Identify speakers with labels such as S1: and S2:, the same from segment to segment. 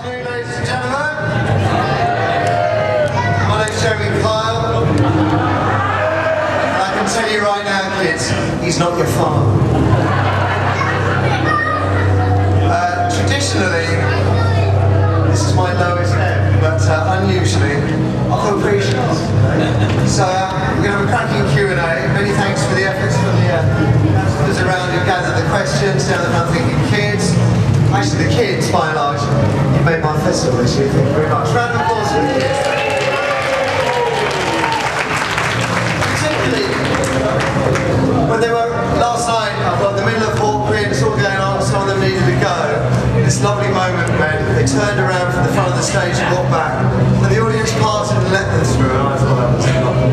S1: afternoon, ladies and gentlemen. My name's Jeremy Kyle. And I can tell you right now, kids, he's not your father. Traditionally, this is my lowest ebb, but unusually, I feel pretty sharp. So we're going to have a cracking Q&A. Many thanks for the efforts from the those around who gathered the questions. Now that I'm thinking kids. Actually, the kids, by and large, you made my festival this year. Thank you very much. Round of applause for the kids. Particularly when they were last night, I've got in the middle of Hawkwind, it's all going on, some of them needed to go. This lovely moment when they turned around from the front of the stage and walked back, and the audience parted and let them through, and I thought that was lovely.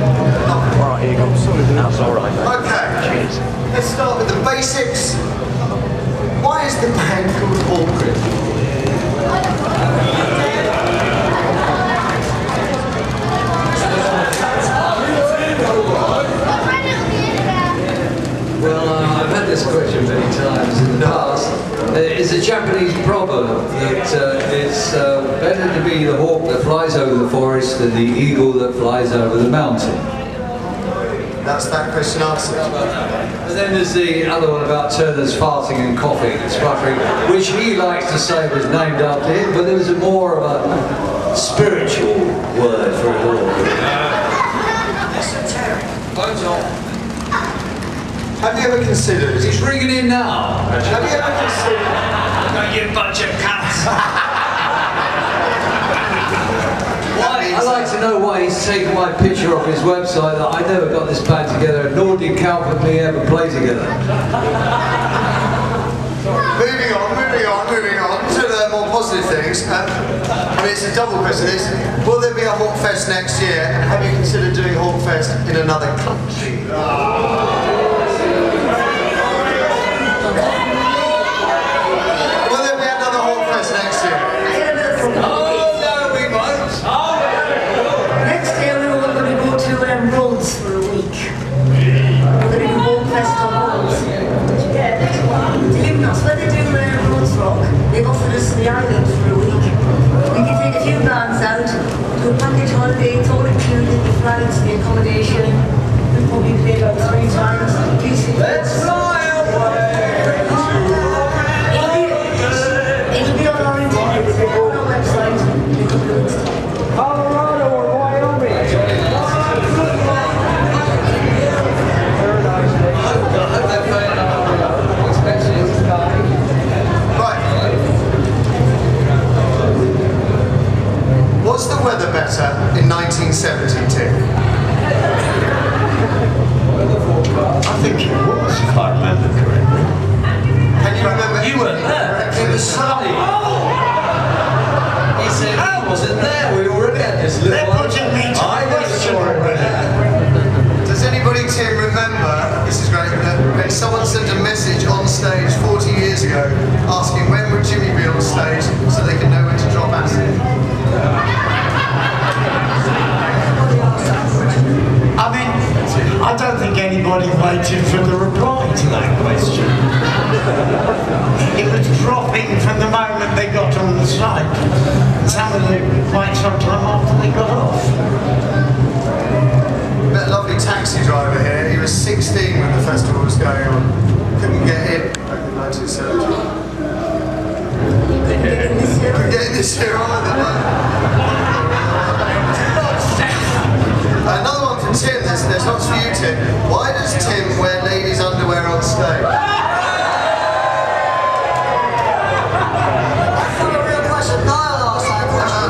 S2: Alright, here you go. That's alright.
S1: Okay, let's start with the basics. Why is the band called Hawkwind?
S3: Well, I've had this question many times in the past. It's a Japanese proverb that it's better to be the hawk that flies over the forest than the eagle that flies over the mountain.
S1: That's that question answered.
S3: And then there's the other one about Turner's farting and coughing and spluttering, which he likes to say was named after him, but there was a more of a spiritual word for it all.
S1: Esoteric. Phone's on. Have you ever considered...
S3: He's ringing in now.
S1: Have you ever considered...
S3: You bunch of cunts! I'd like to know why he's taken my picture off his website that I never got this band together, nor did Calvin and me ever play together.
S1: Moving on to the more positive things. I mean, it's a double question. Will there be a Hawkfest next year? And have you considered doing Hawkfest in another country? Will there be another Hawkfest next year?
S4: For a week. We're going to do Hawkfest on Rolls. Yeah, Limnos, when they do Rolls Rock, they've offered us the island for a week. We can take a few bands out, do a package holiday, it's all included, the flights, the accommodation. We'll probably play about 3 times.
S3: Let's fly away!
S4: It'll be on our internet, on our website, in a couple of weeks' time.
S2: Colorado or Wyoming?
S1: Was the weather better in 1970, Tim?
S5: I think it was, if I remember correctly.
S1: Can you remember?
S3: You weren't there. It was sunny. He said, I wasn't there. We already had this little...
S5: They're putting me to the question already.
S1: Does anybody, Tim, remember, this is great, that when someone sent a message on stage 40 years ago asking when would Jimmy be on stage so they could know when to drop acid?
S5: I mean, I don't think anybody waited for the reply to that question. It was dropping from the moment they got on the site. Some of them quite some time after they got off.
S1: Met a lovely taxi driver here. He was 16 when the festival was going on. Couldn't get in back in 1970. Couldn't get in this year either. Another one for Tim. There's lots for you, Tim. Why does Tim wear ladies' underwear on stage? That's not a real question. Niall asked that question.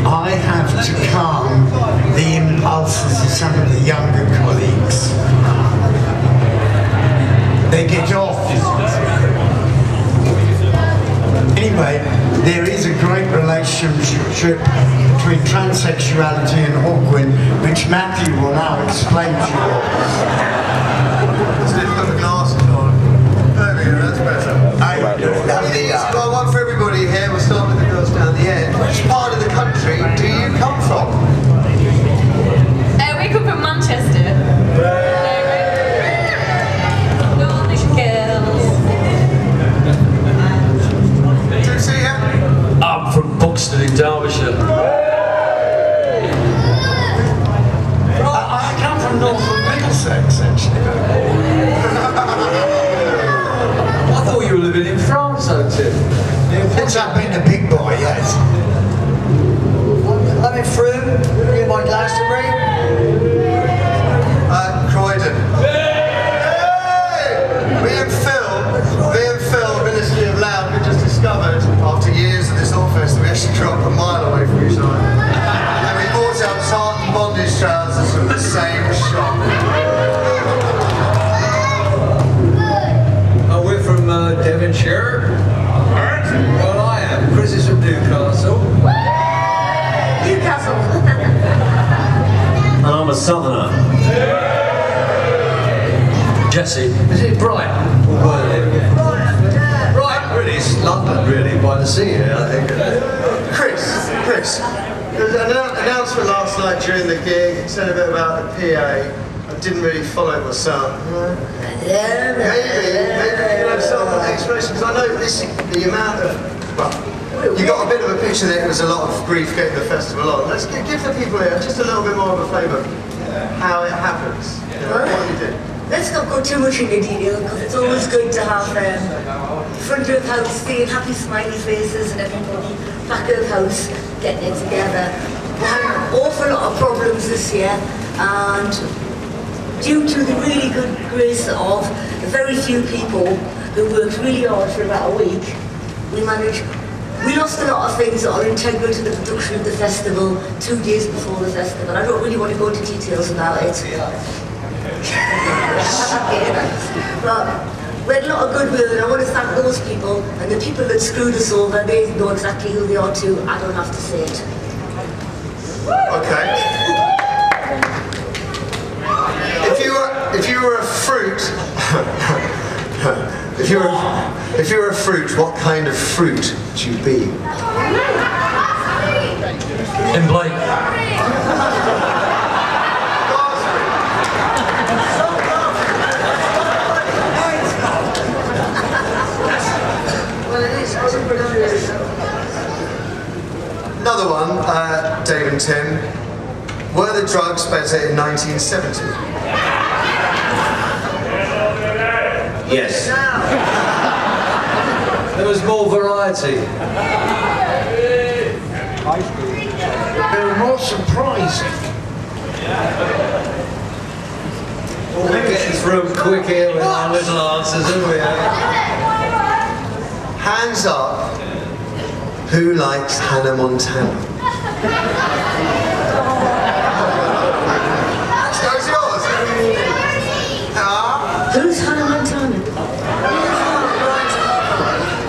S5: I have to calm the impulses of some of the younger colleagues. They get off. Anyway, there is a great relationship between transsexuality and Hawkwind, which Matthew will now explain to you.
S1: Let's put the glasses on. There we go, that's better. Well, one for everybody here. We'll start with the girls down the end. Which part of the country do you come from?
S6: We come from Manchester. Northern girls. southerner. Jesse.
S3: Is it Bright? Right, really, it's London, really, by the sea here, I think.
S1: Chris, there was an announcement last night during the gig. It said a bit about the PA. I didn't really follow it myself. Maybe you know, some explanation, because I know the amount of, well, you got a bit of a picture that it was a lot of grief getting the festival on. Let's give the people here just a little bit more of a flavour of how it happens, you know, what you did.
S4: Let's not go too much into detail, because it's always good to have front of house seeing happy smiley faces and everybody back of house getting it together. We had an awful lot of problems this year, and due to the really good grace of the very few people who worked really hard for about a week, we lost a lot of things that are integral to the production of the festival 2 days before the festival. I don't really want to go into details about it. But we had a lot of goodwill, and I want to thank those people, and the people that screwed us over, they know exactly who they are too. I don't have to say it.
S1: Okay. If you were a fruit, if you were a fruit, what kind of fruit would you be?
S6: In Blake.
S1: Another one, Dave and Tim. Were the drugs better in 1970?
S3: Yes. There was more variety.
S5: They were more surprising.
S3: We're getting through quick here with our little answers, aren't we?
S1: Hands up, who likes Hannah Montana? That was yours.
S4: Who's Hannah Montana?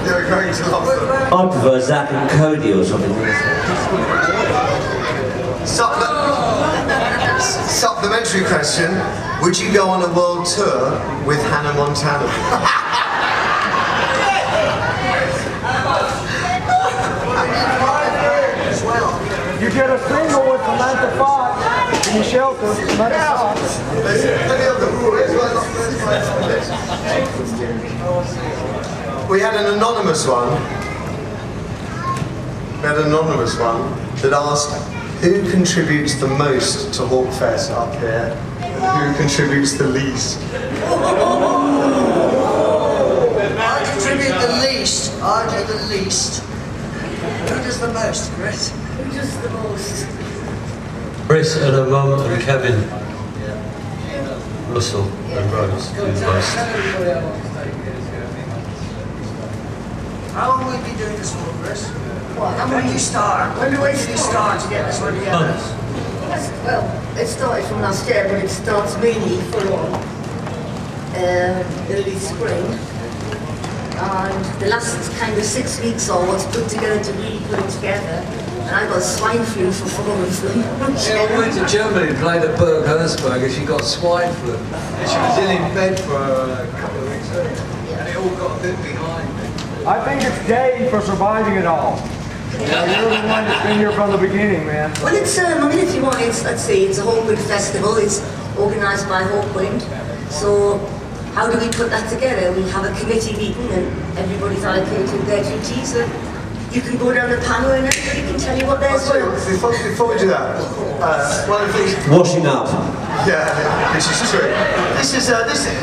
S1: They were going to love them.
S6: I prefer Zack and Cody or something.
S1: Supplementary question, would you go on a world tour with Hannah Montana?
S2: You get a single with Samantha Fox in the shelter. Samantha Fox.
S1: We had an anonymous one. That asked, who contributes the most to Hawkfest up here, and who contributes the least?
S7: I contribute the least. I do the least. Who does the most, Chris?
S4: Who does the most?
S6: Chris and her mum and Kevin. Russell and Rose do the most.
S7: How long will you be doing this for, Chris?
S4: What?
S7: When do you start?
S4: When do I
S7: you start to get this one together?
S4: Well, it started from last year, but it starts really full on early spring. And the last kind of 6 weeks or what's put together to really put it together. And I got swine flu for 4 of them.
S3: Yeah, we went to Germany and played at Berg Hersberg, and she got swine flu. And she was in bed for a couple of weeks, and it all got a bit behind me.
S2: I think it's Dave for surviving it all. You're the one that's been here from the beginning, man.
S4: Well, it's, I mean, if you want, it's, let's see, it's a Hawkwind festival. It's organised by Hawkwind. So, how do we put that together? We have a committee meeting and everybody's allocated their duties. And you can go down the panel and everybody can tell you what theirs were.
S1: Before we do that, one of the things...
S6: Washing up.
S1: Yeah, this is true. This is...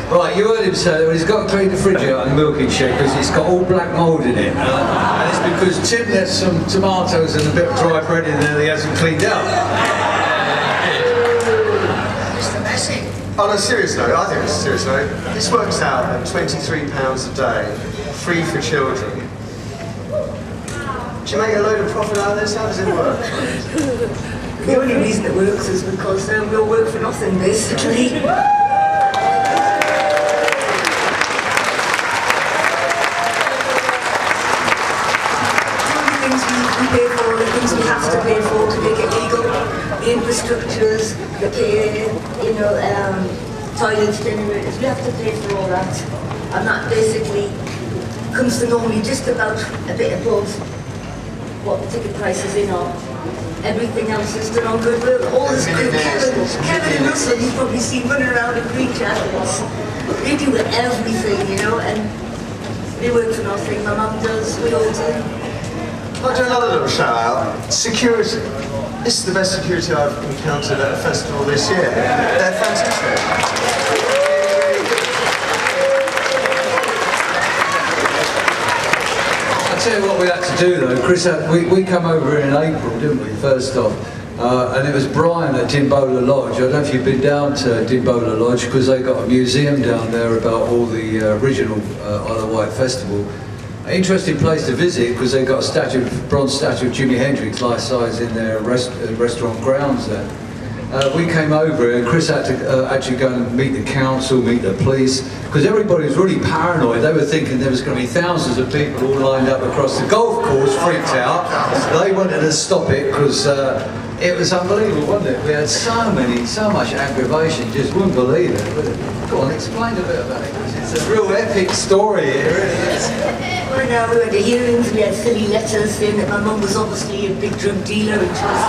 S3: Right, you heard him say that he's got to clean the fridge out and the milking shed because it's got all black mould in it. And it's because Tim left some tomatoes and a bit of dry bread in there that he hasn't cleaned out.
S7: Mr. Messi.
S1: On a serious note, I think it's a serious note, this works out at £23 a day, free for children. Do you make a load of profit out of this? How does it work?
S4: The only reason it works is because we all work for nothing, basically. The only things we pay for, the things we have to pay for to make it legal. the infrastructures, the PA, you know, toilets, generators, we have to pay for all that. And that basically comes to normally just about a bit above what the ticket price is in our. Everything else is done on goodwill. All this crew, Kevin and Russell, you've probably seen running around in green jackets. They do everything, you know, and they work for nothing. My mum does, we all do.
S1: I'll do another little shout out. Security. This is the best security I've encountered at a festival this year. They're fantastic.
S3: I'll tell you what we had to do though, Chris, we come over in April, didn't we, first off? And it was Brian at Dimbola Lodge. I don't know if you've been down to Dimbola Lodge, because they got a museum down there about all the original Isle of Wight festival. Interesting place to visit, because they got a bronze statue of Jimi Hendrix life-size in their restaurant grounds there. We came over and Chris had to actually go and meet the council, meet the police, because everybody was really paranoid. They were thinking there was going to be thousands of people all lined up across the golf course, freaked out. They wanted to stop it because it was unbelievable, wasn't it? We had so much aggravation, just wouldn't believe it. Go on, explain a bit about it, because it's a real epic story, it really is.
S4: Well, now we had the hearings, we had silly letters saying that my mum was obviously a big drug dealer and she was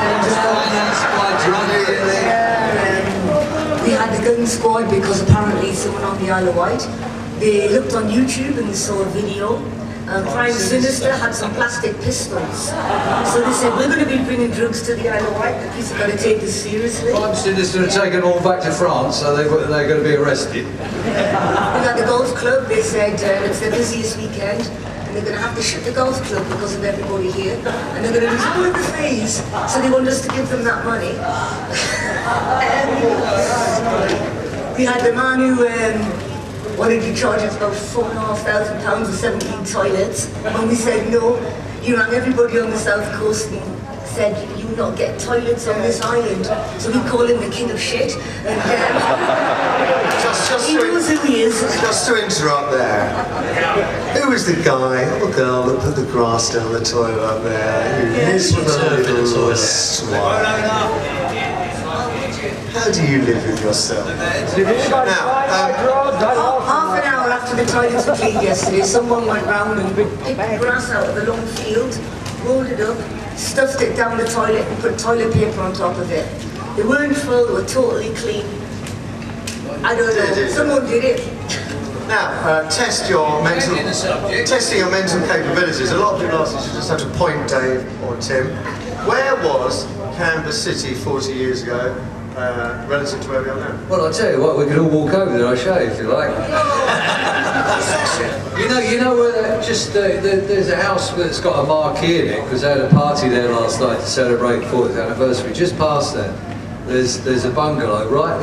S4: we had the gun squad because apparently someone on the Isle of Wight, they looked on YouTube and they saw a video. Crime Sinister had some plastic pistols. So they said, we're going to be bringing drugs to the Isle of Wight, the police have got to take this seriously.
S3: Crime Sinister are taking them all back to France, so they're going to be arrested.
S4: We got the golf club, they said it's their busiest weekend, and they're going to have to shut the golf club because of everybody here, and they're going to lose all of the fees, so they want us to give them that money. We had the man who wanted to charge us about £4,500 for 17 toilets, and we said no. He rang everybody on the south coast and said, you will not get toilets on this island. So we call him the king of shit. And he knows who he is.
S1: Just to interrupt there, who was the guy or girl that put the grass down the toilet up there? Who is with a little swine? How do you live with yourself?
S2: Did anybody find
S4: Half an hour after the toilets were cleaned yesterday, someone went round and picked the grass out of the long field, rolled it up, stuffed it down the toilet and put toilet paper on top of it. They weren't full, they were totally clean. I don't know, someone did it.
S1: Now, testing your mental capabilities. A lot of people ask us, you just have to point Dave or Tim. Where was Canberra City 40 years ago relative to where we are now?
S3: Well, I'll tell you what, we could all walk over there, I'll show you if you like. you know where there's a house that's got a marquee in it, because they had a party there last night to celebrate 40th anniversary. Just past there, there's a bungalow right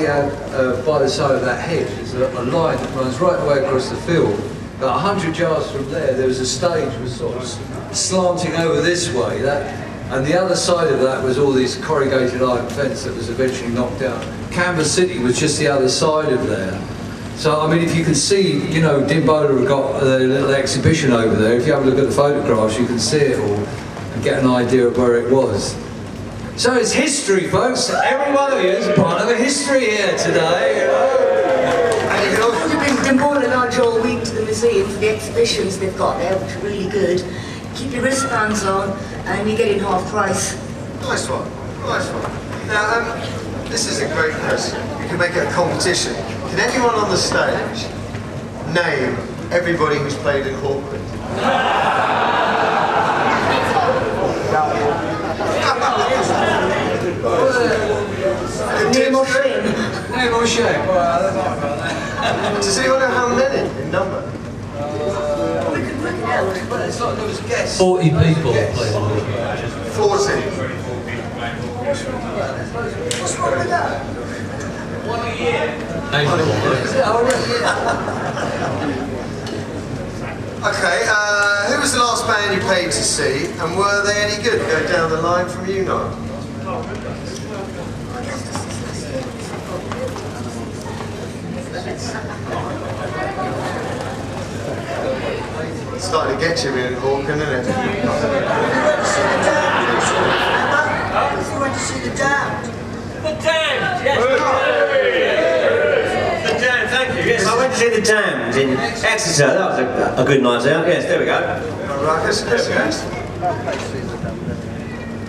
S3: by the side of that hedge. There's a line that runs right away across the field. About 100 yards from there was a stage was sort of slanting over this way. And the other side of that was all this corrugated iron fence that was eventually knocked down. Canberra City was just the other side of there. So, I mean, if you can see, you know, Dimbola have got a little exhibition over there. If you have a look at the photographs, you can see it all and get an idea of where it was. So it's history, folks. Every one of you is part of a history here today, you know.
S4: And you can also bring Dimbola Lodge all week to the museum for the exhibitions they've got there, which are really good. Keep your wristbands on and you get in half price.
S1: Nice one, nice one. Now, this is a great question. You can make it a competition. Can anyone on the stage name everybody who's played in Hawkwind?
S4: Name or shame?
S3: Name or shame.
S1: Does anyone know how many in number?
S4: We can work it out.
S3: Well, it's like there was a guess.
S6: 40 people played
S1: 40.
S4: What's wrong with that?
S1: Okay, who was the last band you paid to see, and were they any good? Go down the line from you, Niall. It's starting to get you in Hawkwind, isn't it?
S7: We went to see the Damned.
S6: The Damned! Yes, the Damned, thank you. Yes, I went to see the Damned in Exeter. That was a good night out. Yes, there we go.
S1: Right, yes.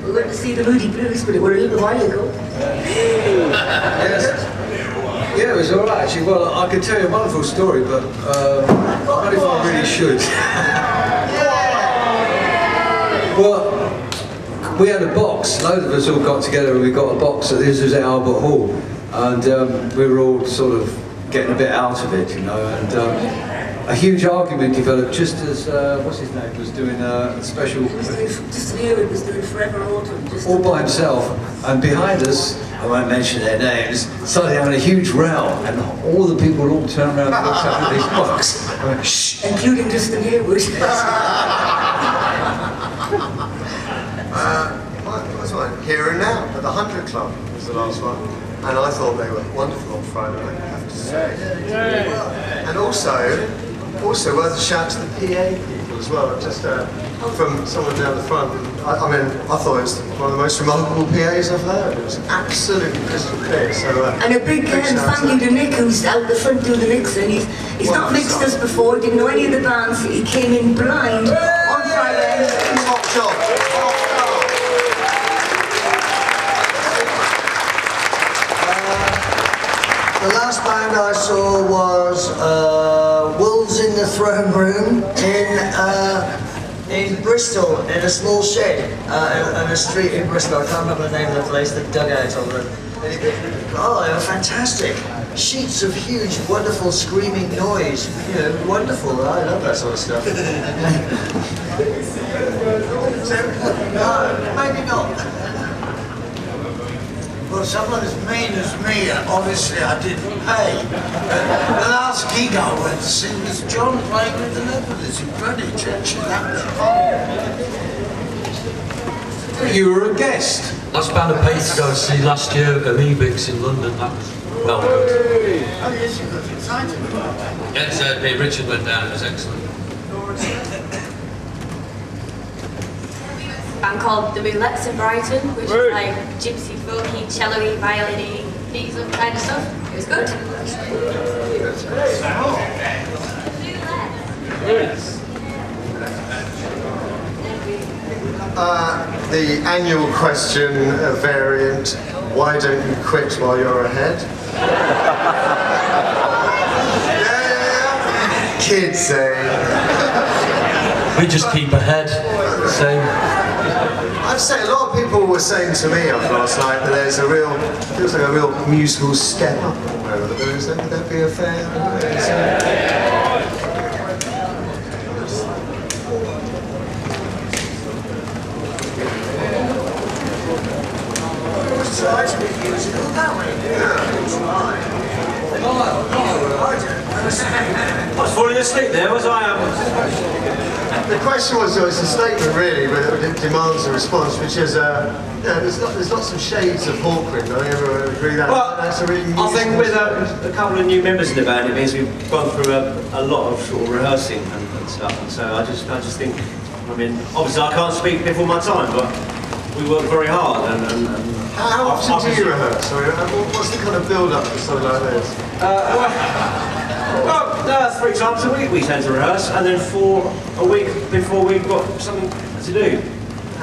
S4: We went to see the Moody Blues, but it was a little while ago.
S3: Yes. Yeah, it was all right actually. Well, I could tell you a wonderful story, but I don't know if I really should. Well, we had a box. Loads of us all got together and we got a box. This was at Albert Hall, and we were all sort of getting a bit out of it, you know. And a huge argument developed just as what's his name was doing a special.
S4: Just here, it was doing Forever Autumn.
S3: All by himself, and behind us, I won't mention their names, started having a huge row, and all the people all turned around and looked up at this box. I went, shh.
S4: Including Justin Hayward.
S1: What's mine? Here and Now at the 100 Club was the last one, and I thought they were wonderful on Friday night, I have to say. And also worth a shout to the PA people as well, just from someone down the front. I mean, I thought it was one of the most remarkable PAs I've heard. It was absolutely crystal clear. So,
S4: and a big thank you to Nick, who's out the front doing the mixing. He's not mixed us before, didn't know any of the bands. He came in blind on Friday.
S1: Top job.
S7: The last band I saw was Wolves in the Throne Room in Bristol, in a small shed, in a street in Bristol. I can't remember the name of the place, the dugout of it. Oh, they were fantastic. Sheets of huge, wonderful screaming noise. You know, wonderful. I love that sort of stuff. No, maybe not.
S5: Well, someone as mean as me, obviously I didn't pay. The last gig I went to see was John playing with the Leopards in Greenwich, actually. That was
S3: You were a guest.
S6: Last band I paid to go see last year at Ebix in London. That was well good.
S5: Oh yes, you got excited.
S6: Yes, Richard went down. It was excellent.
S8: Band called The Moulettes in Brighton, which is like gypsy, folky, cello-y, violin-y, beats-up kind of stuff. It was good.
S1: The annual question variant, why don't you quit while you're ahead? Yeah. Kids,
S6: We just keep ahead. Same.
S1: I'd say a lot of people were saying to me after last night that there's feels like a real musical step up at the moment. Would that be a fair?
S7: Try to be musical that way.
S6: I was falling asleep there, was I?
S1: The question was, it's a statement really, but it demands a response, which is, there's lots of shades of Hawkwind. I think everyone would agree that.
S6: Well,
S1: that's a really
S6: I think with a couple of new members in the band, it means we've gone through a lot of sort of rehearsing and stuff. And so I just think, I mean, obviously I can't speak before my time, but we work very hard. And
S1: how often do you rehearse? Sorry, what's the kind of build-up for something like this?
S6: For example, we tend to rehearse, and then for a week before we've got something to do.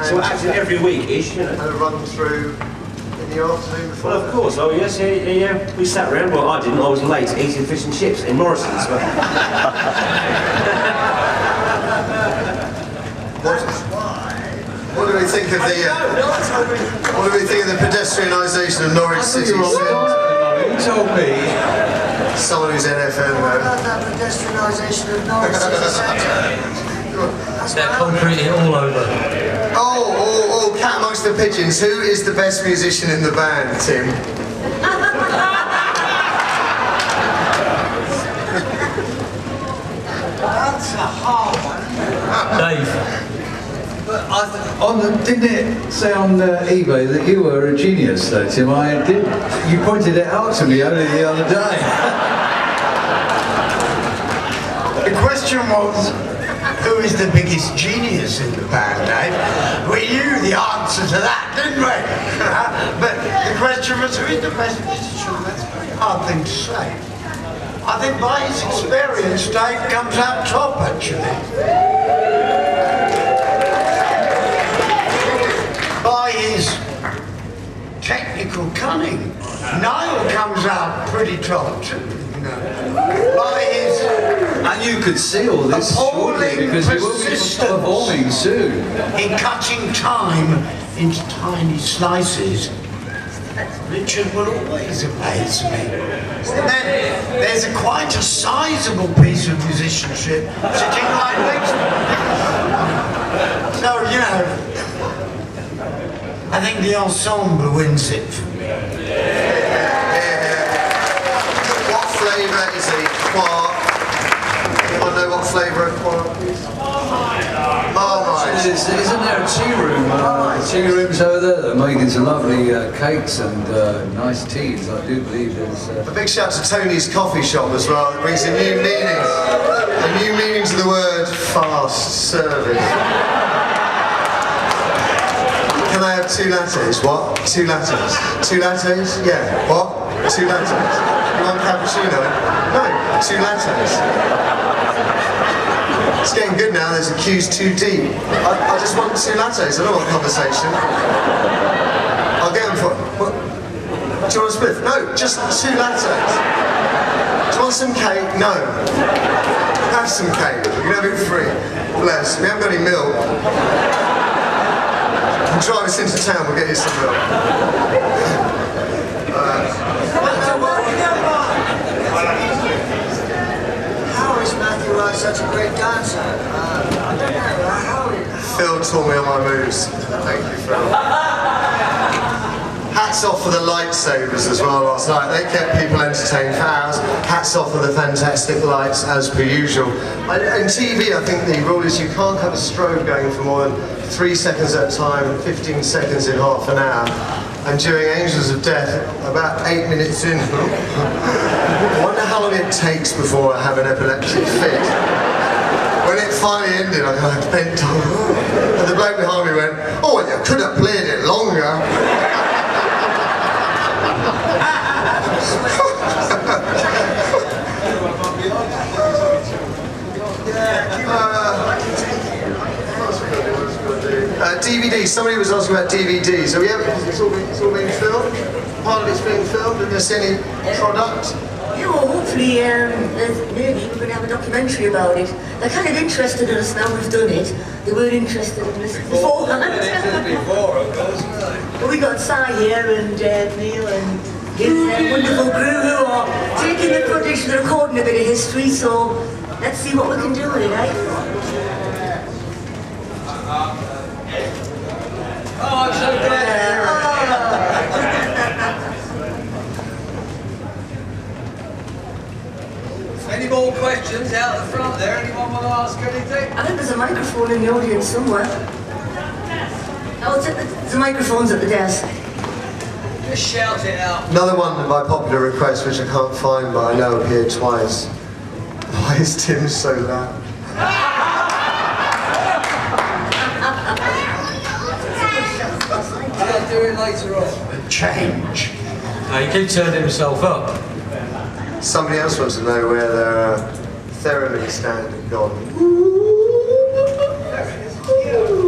S6: So we're acting every week-ish, you know.
S1: And a run through in the afternoon before.
S6: Well, of course. Oh, yes, yeah. We sat around. Well, I didn't. I was late eating fish and chips in Morrison's. But...
S1: What do we think of the? What do we think of the pedestrianisation of Norwich City?
S3: You told me.
S1: Someone who's NFL
S7: What about that pedestrianisation of Norwich City Centre?
S6: They're concreting all over.
S1: Oh, cat amongst the pigeons. Who is the best musician in the band, Tim?
S5: That's a hard one.
S6: Dave.
S3: But didn't it say on eBay that you were a genius, though, Tim? You pointed it out to me only the other day.
S5: The question was, Who is the biggest genius in the band, Dave? We knew the answer to that, didn't we? But the question was, who is the best musician? That's a very hard thing to say. I think by his experience, Dave comes out top, actually. By his technical cunning, Niall comes out pretty top, too. By his
S3: And you could see all this shortly because you will be performing soon.
S5: in cutting time into tiny slices, Richard will always amaze me. And then there's quite a sizable piece of musicianship sitting right next to me. So, you know, I think the ensemble wins it for me.
S1: What flavour is a quark? Anyone know what flavour a quark is? Marmite.
S3: Isn't there a tea room? Tea rooms over there. They're making some lovely cakes and nice teas. I do believe there's.
S1: A big shout to Tony's coffee shop as well. It brings a new meaning to the word fast service. Can I have 2 lattes? What? 2 lattes? 2 lattes? Yeah. What? 2 lattes. You want cappuccino? No. 2 lattes. It's getting good now. There's a queue's too deep. I just want 2 lattes. I don't want conversation. I'll get them for. What? Do you want a spliff? No. Just 2 lattes. Do you want some cake? No. Have some cake. You can have it free. Bless. We haven't got any milk. Drive us into town, we'll get you some milk.
S7: How is Matthew Wright such a great dancer? I don't know, how...
S1: Phil taught me all my moves. Thank you, Phil. Hats off for the lightsabers as well last night. They kept people entertained for hours. Hats off for the fantastic lights as per usual. In TV, I think the rule is you can't have a strobe going for more than 3 seconds at a time, 15 seconds in half an hour. And during Angels of Death, about 8 minutes in, I wonder how long it takes before I have an epileptic fit. When it finally ended, I kind of bent over. And the bloke behind me went, "Oh, well, you could have played it longer." DVD. Somebody was asking about DVDs. So it's all being filmed. Part of it's being filmed, and there's any product.
S4: Yeah, well, hopefully, maybe we're going to have a documentary about it. They're kind of interested in us now we've done it. They weren't interested in this beforehand.
S3: Before, of course.
S4: Well, we got Si here and Neil and his wonderful crew who are taking the footage, they're recording a bit of history, so let's see what we can do with it, eh?
S3: Oh, I'm so glad. Any more questions out the front there? Anyone want to ask anything?
S4: I think there's a microphone in the audience somewhere. Oh, the microphone's at the desk.
S3: Just shout it out.
S1: Another one by popular request, which I can't find, but I know appeared twice. Why is Tim so loud?
S3: I'll do it later on.
S5: Change.
S9: He keeps turning himself up.
S1: Somebody else wants to know where their theremin stand had gone.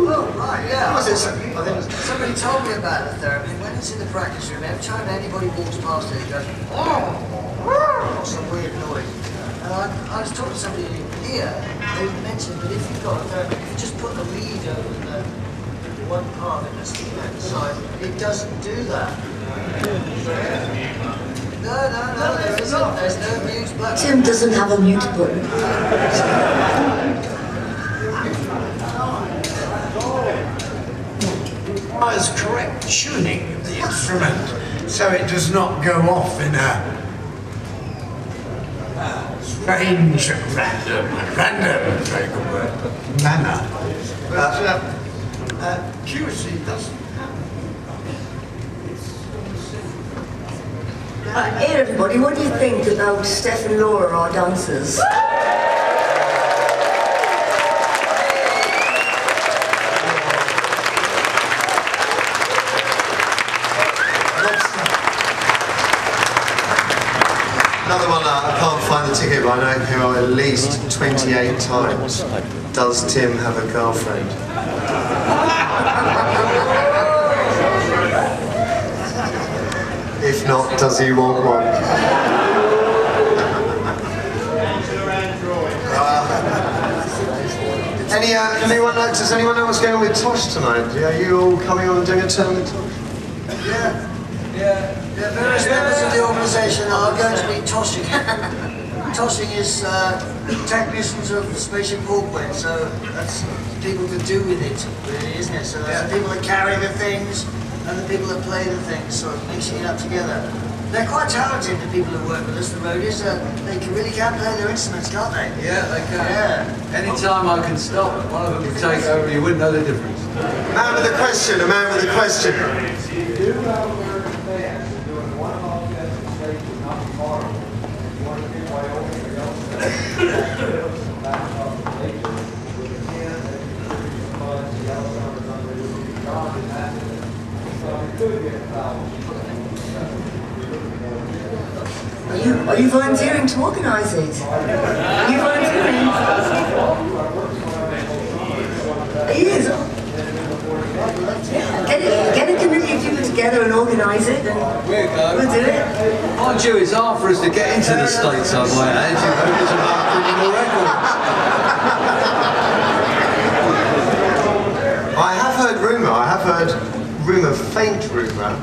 S7: Oh, right, yeah.
S1: Was it
S7: Somebody told me about the theremin. When it's in the practice room, every time anybody walks past it, it goes, oh, some weird noise. And I was talking to somebody here, they mentioned that if you've got a theremin, if you just put the lead over the one part of it that's the side, it doesn't do that. No, there isn't. There's no mute button.
S4: Tim doesn't have a mute button.
S5: Requires correct tuning of the instrument, so it does not go off in a strange, random, very good word, manner. But QC doesn't.
S4: Hey everybody, what do you think about Steph and Laura, our dancers?
S1: been here at least 28 times. Does Tim have a girlfriend? If not, does he want one? Does anyone know what's going on with Tosh tonight? Are you all coming on and doing a turn with Tosh?
S7: Yeah, various members of the organisation are going to be tossing. Tossing is technicians of Spaceship Hawkwind, so that's people to do with it, really, isn't it? So there's the people that carry the things and the people that play the things, sort of mixing it up together. They're quite talented, the people who work with us, the roadies. They really can play their instruments, can't they?
S3: Yeah, they can.
S7: Yeah.
S3: Anytime I can stop, one of them can take over, you wouldn't know the difference.
S1: Man with a question, a man with a question.
S4: Are you volunteering to organise it? Are you volunteering? He is. Get a committee of people together and organise it, and we'll do it.
S3: Mind you, it's hard for us to get into the States, I might add. You know, it's about criminal records.
S1: I have heard rumour, faint rumour,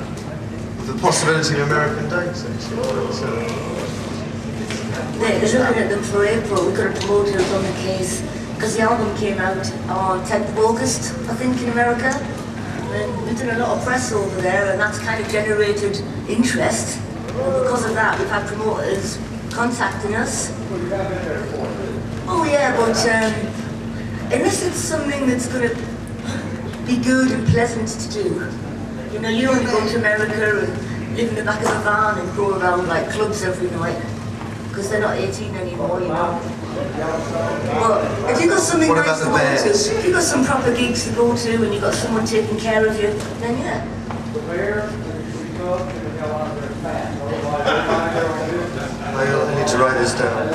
S1: of the possibility of American dates, actually.
S4: They're looking at them for April. We've got a promoter on the case, because the album came out on 10th of August, I think, in America. And we've done a lot of press over there, and that's kind of generated interest. And because of that, we've had promoters contacting us. Oh yeah, but unless it's something that's going to be good and pleasant to do. You know, you don't want to go to America and live in the back of a van and go around like clubs every night, because they're not 18 anymore, you know. But if you've got something nice to go to, if you've got some proper gigs to go to and you've got someone taking care of you, then yeah.
S1: I need to write this down.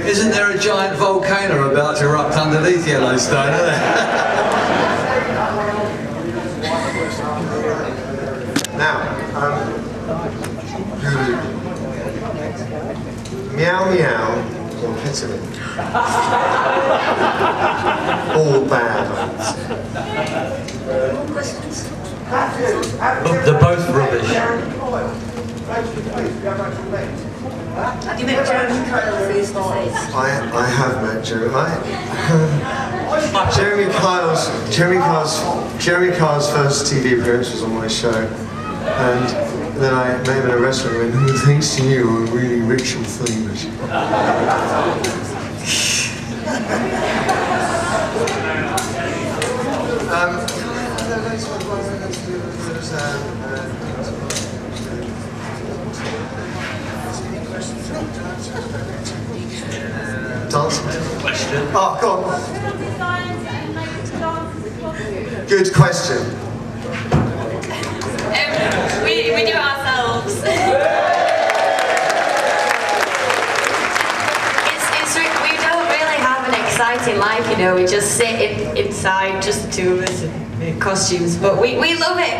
S3: Isn't there a giant volcano about to erupt underneath Yellowstone, isn't there?
S1: Now, meow meow or ketamine? All bad, I would say.
S4: More questions?
S9: They're both rubbish.
S4: Have you met Jeremy Kyle face to face?
S1: I have met Jeremy. Jeremy Kyle's first TV appearance was on my show, and then I met him in a restaurant and went, thanks to you, I'm really rich and famous. Dance question. Oh, go on. Good question.
S8: We do it ourselves. We don't really have an exciting life, you know. We just sit inside, just the two of us in costumes. But we love it.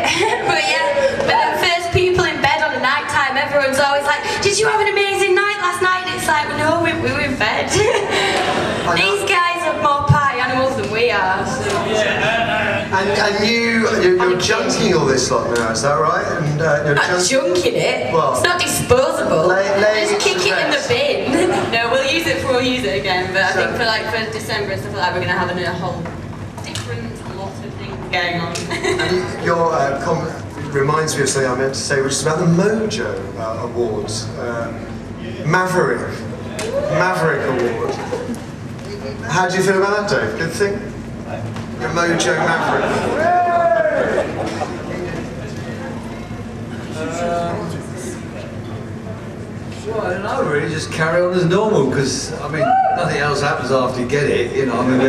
S8: But yeah, we're the first people in bed on a night time. Everyone's always like, "Did you have an amazing night last night?" It's like, no, we were in bed. These guys are more party animals than we are. So.
S1: And you're junking all this lot now, is that right? And you're
S8: not junking it.
S1: Well,
S8: it's not disposable.
S1: Just
S8: kick it in the bin. No, we'll use it again. But I think for December and stuff like that, we're going to have a whole different lot of things going on.
S1: And your comment reminds me of something I meant to say, which is about the Mojo Awards. Maverick Award. How do you feel about that, Dave? Good thing? The Mojo Maverick.
S3: Well, I don't know, really, just carry on as normal, because, I mean, nothing else happens after you get it, you know, I mean,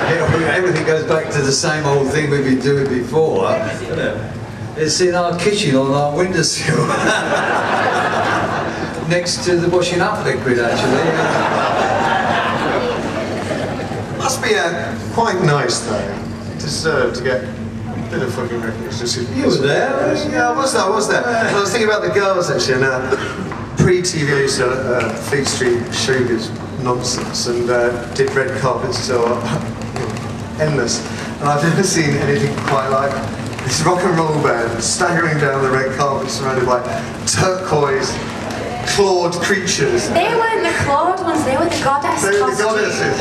S3: Everything goes back to the same old thing we've been doing before. It's in our kitchen on our windowsill. Next to the washing up liquid, actually.
S1: Must be quite nice, though. You deserve to get a bit of fucking recognition.
S3: You were there?
S1: Yeah, I was there. And I was thinking about the girls, actually, and pre-TV I used to Fleet Street Sugars nonsense, and did red carpets till endless. And I've never seen anything quite like this rock and roll band staggering down the red carpet surrounded by turquoise clawed creatures.
S8: They weren't the clawed ones, they were the goddess
S1: They were the
S8: costumes.
S1: goddesses.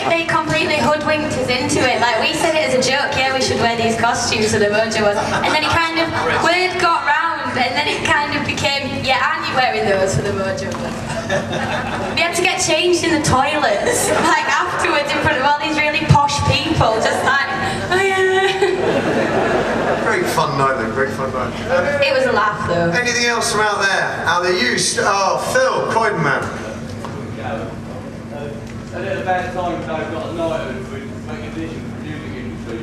S8: They completely hoodwinked us into it. Like, we said it as a joke, yeah, we should wear these costumes for the Mojo ones. And then it kind of, word got round, and then it kind of became, yeah, aren't you wearing those for the Mojo ones? We had to get changed in the toilets, like afterwards in front of all these really posh people, just like, oh yeah.
S1: Great fun night then, great fun night.
S8: It was a laugh though.
S1: Anything else from out there? Oh, Phil, Croydon man.
S2: At a bad time, I've got a night with recognition for music industry.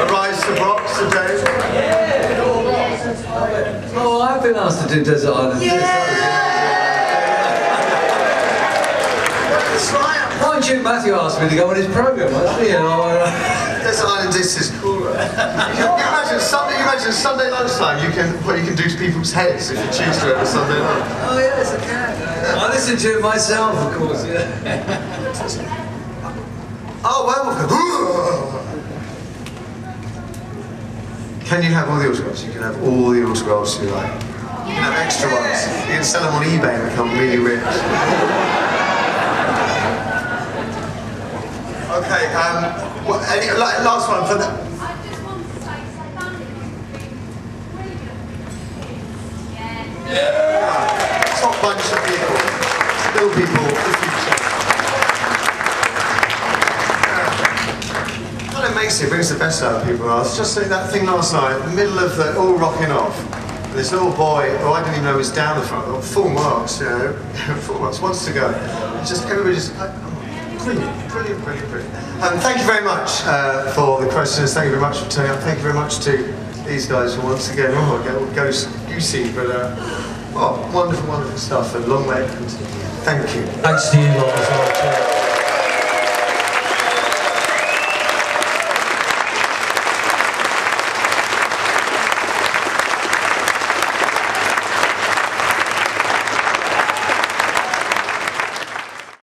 S1: Arise to Box today.
S3: Oh, I've been asked to do Desert Island. Mind you, Matthew asked me to go on his programme, actually, you know.
S1: Desert Island Discs is cooler. You imagine Sunday lunchtime, you can do to people's heads if you choose to have a Sunday lunch.
S3: Oh yes, I can. I listen to it myself, of course, yeah.
S1: Oh, well, can you have all the autographs? You can have all the autographs you like. You can have extra ones. You can sell them on eBay and become really rich. Okay, last one for the...
S10: I just want to say, I found it really good.
S1: Top bunch of people. Still people, the future. Kind of makes it, brings the best out of people. I was just saying that thing last night, in the middle of all rocking off. This little boy, who I didn't even know was down the front, full marks, you know, full marks, wants to go. It's just, everybody just, brilliant. Thank you very much for the questions. Thank you very much for turning up. Thank you very much to these guys for once again. Oh, I get all goosey, but wonderful stuff and long way. Thank you.
S9: Thanks to you lot as well.